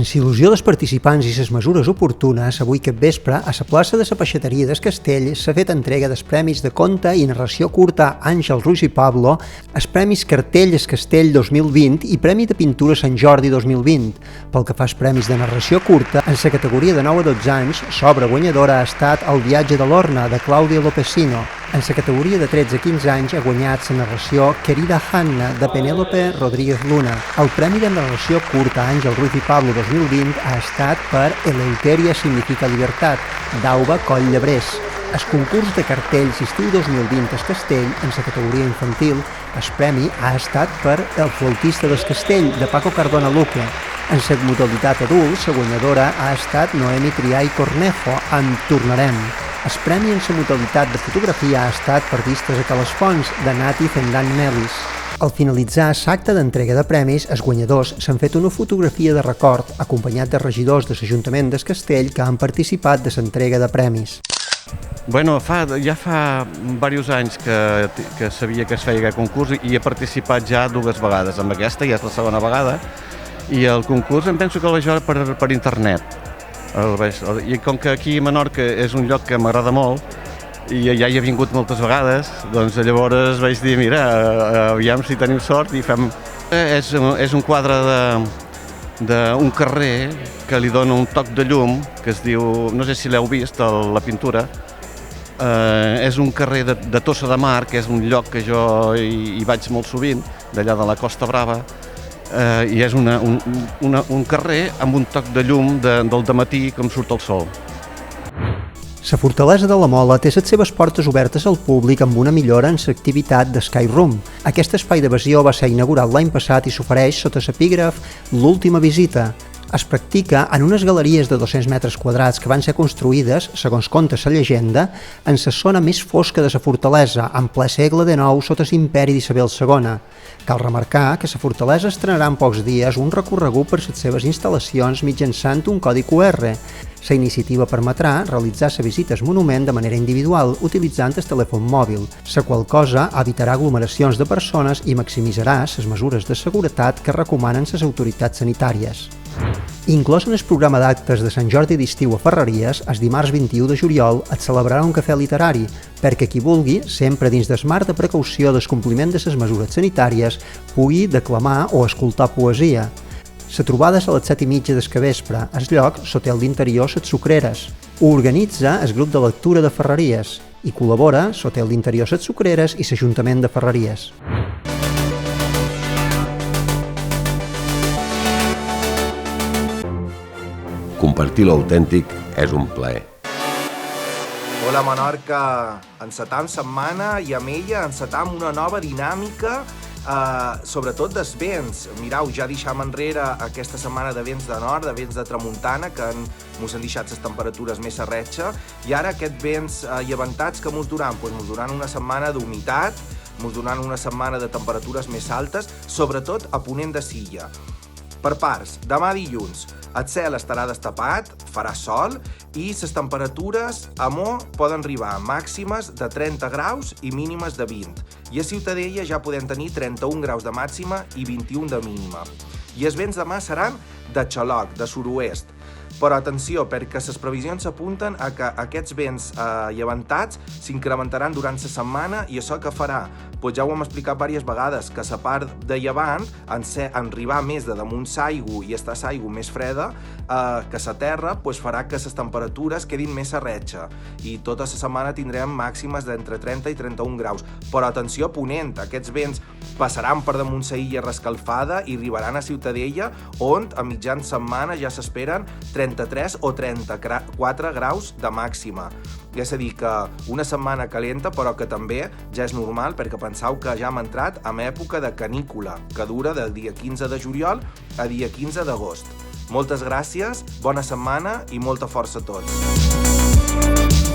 Sense il·lusió dels participants i les mesures oportunes, avui aquest vespre, a la plaça de la Peixateria del Castell s'ha fet entrega dels premis de conte i narració curta Àngel Ruiz i Pablo, els premis Cartell El Castell 2020 i Premi de Pintura Sant Jordi 2020. Pel que fa als premis de narració curta, en la categoria de 9 a 12 anys, l'obra guanyadora ha estat El viatge de l'Orna, de Claudia Lopesino. En la categoria de 13 a 15 anys ha guanyat la narració Querida Hanna, de Penélope Rodríguez Luna. El Premi de narració curta Àngel Ruiz i Pablo 2020 ha estat per Eleuteria significa llibertat, d'Auba Coll Llebrés. El concurs de cartells estiu 2020 al Castell, en la categoria infantil, el premi ha estat per El flautista del Castell, de Paco Cardona Luque. En la modalitat adult, la guanyadora ha estat Noemi Trià i Cornejo, amb Tornarem. El premi en la modalitat de fotografia ha estat per Vistes a Calasfons, de Nati Fendant Melis. Al finalitzar l'acte d'entrega de premis, els guanyadors s'han fet una fotografia de record, acompanyat de regidors de l'Ajuntament del Castell que han participat de l'entrega de premis. Bueno, ja fa diversos anys que sabia que es feia aquest concurs i he participat ja 2 vegades. Amb aquesta ja és la segona vegada. I el concurs em penso que l'he jugat per internet. I com que aquí a Menorca és un lloc que m'agrada molt i ja hi he vingut moltes vegades, doncs llavors vaig dir, mira, aviam si tenim sort i fem... És un quadre d'un carrer que li dona un toc de llum, que es diu, no sé si l'heu vist, la pintura. És un carrer de Tossa de Mar, que és un lloc que jo hi vaig molt sovint, d'allà de la Costa Brava, i és un carrer amb un toc de llum del dematí com surt el sol. La Fortalesa de la Mola té les seves portes obertes al públic amb una millora en l'activitat de Sky Room. Aquest espai d'evasió va ser inaugurat l'any passat i s'ofereix sota l'epígraf L'última visita. Es practica en unes galeries de 200 metres quadrats que van ser construïdes, segons conta la llegenda, en la zona més fosca de la fortalesa, en ple segle XIX sota l'imperi d'Isabel II. Cal remarcar que la fortalesa estrenarà en pocs dies un recorregut per les seves instal·lacions mitjançant un codi QR. La iniciativa permetrà realitzar la visita al monument de manera individual, utilitzant el telèfon mòbil, la qual cosa evitarà aglomeracions de persones i maximitzarà les mesures de seguretat que recomanen les autoritats sanitàries. Inclòs en el programa d'actes de Sant Jordi d'estiu a Ferreries, el dimarts 21 de juliol es celebrarà un cafè literari, perquè qui vulgui, sempre dins del marc de precaució del compliment de les mesures sanitàries, pugui declamar o escoltar poesia. La trobada és a les 7:30 del capvespre, al lloc l'Hotel d'Interior Les Sucreres. Ho organitza el grup de lectura de Ferreries i col·labora l'Hotel d'Interior Les Sucreres i l'Ajuntament de Ferreries. Compartir l'autèntic és un plaer. Hola Menorca, encetam setmana i amb ella encetam una nova dinàmica, sobretot dels vents. Mirau, ja deixam enrere aquesta setmana de vents de nord, de vents de tramuntana, que mos han deixat les temperatures més a retxa, i ara aquests vents llevantats que mos duran? Mos duran una setmana d'humitat, mos duran una setmana de temperatures més altes, sobretot a ponent de Silla. Per parts, demà dilluns, el cel estarà destapat, farà sol i les temperatures a Mo poden arribar a màximes de 30 graus i mínimes de 20. I a Ciutadella ja podem tenir 31 graus de màxima i 21 de mínima. I els vents demà seran de xaloc, de sud-oest. Però atenció, perquè les previsions s'apunten a que aquests vents llevantats s'incrementaran durant la setmana i això què farà? Pues ja ho hem explicat diverses vegades, que la part de llevant, en arribar més de damunt l'aigua i estar l'aigua més freda que la terra, pues farà que les temperatures quedin més a retxa i tota la setmana tindrem màximes d'entre 30 i 31 graus. Però atenció a ponent, aquests vents passaran per damunt la illa rescalfada i arribaran a Ciutadella, on a mitjan setmana ja s'esperen 33 o 34 graus de màxima. És a dir, que una setmana calenta, però que també ja és normal, perquè penseu que ja hem entrat en època de canícula, que dura del dia 15 de juliol a dia 15 d'agost. Moltes gràcies, bona setmana i molta força a tots.